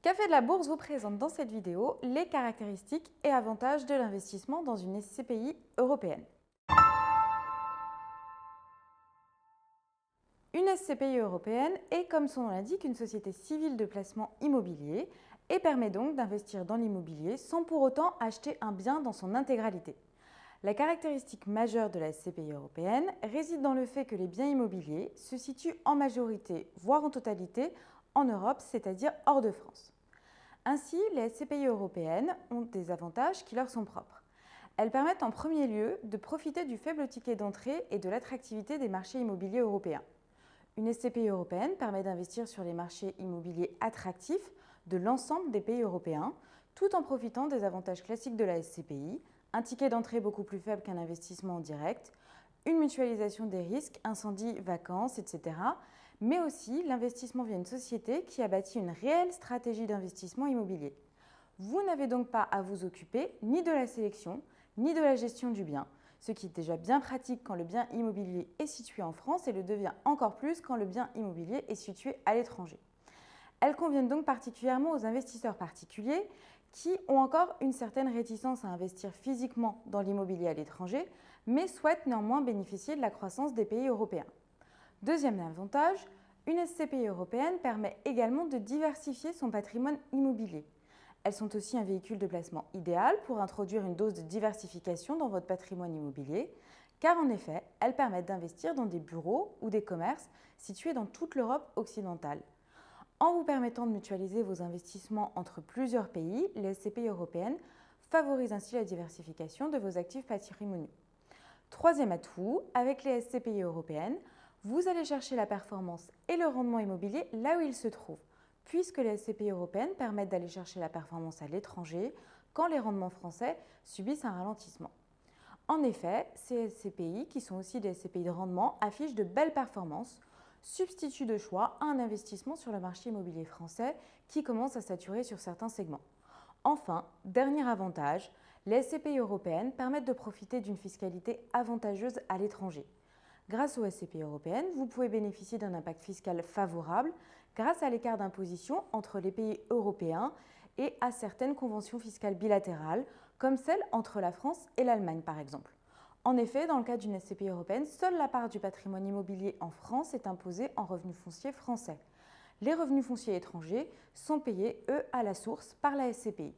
Café de la Bourse vous présente dans cette vidéo les caractéristiques et avantages de l'investissement dans une SCPI européenne. Une SCPI européenne est, comme son nom l'indique, une société civile de placement immobilier et permet donc d'investir dans l'immobilier sans pour autant acheter un bien dans son intégralité. La caractéristique majeure de la SCPI européenne réside dans le fait que les biens immobiliers se situent en majorité, voire en totalité, en Europe, c'est-à-dire hors de France. Ainsi, les SCPI européennes ont des avantages qui leur sont propres. Elles permettent en premier lieu de profiter du faible ticket d'entrée et de l'attractivité des marchés immobiliers européens. Une SCPI européenne permet d'investir sur les marchés immobiliers attractifs de l'ensemble des pays européens, tout en profitant des avantages classiques de la SCPI, un ticket d'entrée beaucoup plus faible qu'un investissement en direct, une mutualisation des risques, incendies, vacances, etc., mais aussi l'investissement via une société qui a bâti une réelle stratégie d'investissement immobilier. Vous n'avez donc pas à vous occuper ni de la sélection, ni de la gestion du bien, ce qui est déjà bien pratique quand le bien immobilier est situé en France et le devient encore plus quand le bien immobilier est situé à l'étranger. Elles conviennent donc particulièrement aux investisseurs particuliers qui ont encore une certaine réticence à investir physiquement dans l'immobilier à l'étranger, mais souhaitent néanmoins bénéficier de la croissance des pays européens. Deuxième avantage, une SCPI européenne permet également de diversifier son patrimoine immobilier. Elles sont aussi un véhicule de placement idéal pour introduire une dose de diversification dans votre patrimoine immobilier, car en effet, elles permettent d'investir dans des bureaux ou des commerces situés dans toute l'Europe occidentale. En vous permettant de mutualiser vos investissements entre plusieurs pays, les SCPI européennes favorisent ainsi la diversification de vos actifs patrimoniaux. Troisième atout, avec les SCPI européennes, vous allez chercher la performance et le rendement immobilier là où ils se trouvent, puisque les SCPI européennes permettent d'aller chercher la performance à l'étranger quand les rendements français subissent un ralentissement. En effet, ces SCPI, qui sont aussi des SCPI de rendement, affichent de belles performances, substitut de choix à un investissement sur le marché immobilier français qui commence à saturer sur certains segments. Enfin, dernier avantage, les SCPI européennes permettent de profiter d'une fiscalité avantageuse à l'étranger. Grâce aux SCPI européennes, vous pouvez bénéficier d'un impact fiscal favorable grâce à l'écart d'imposition entre les pays européens et à certaines conventions fiscales bilatérales, comme celle entre la France et l'Allemagne par exemple. En effet, dans le cas d'une SCPI européenne, seule la part du patrimoine immobilier en France est imposée en revenus fonciers français. Les revenus fonciers étrangers sont payés, eux, à la source par la SCPI.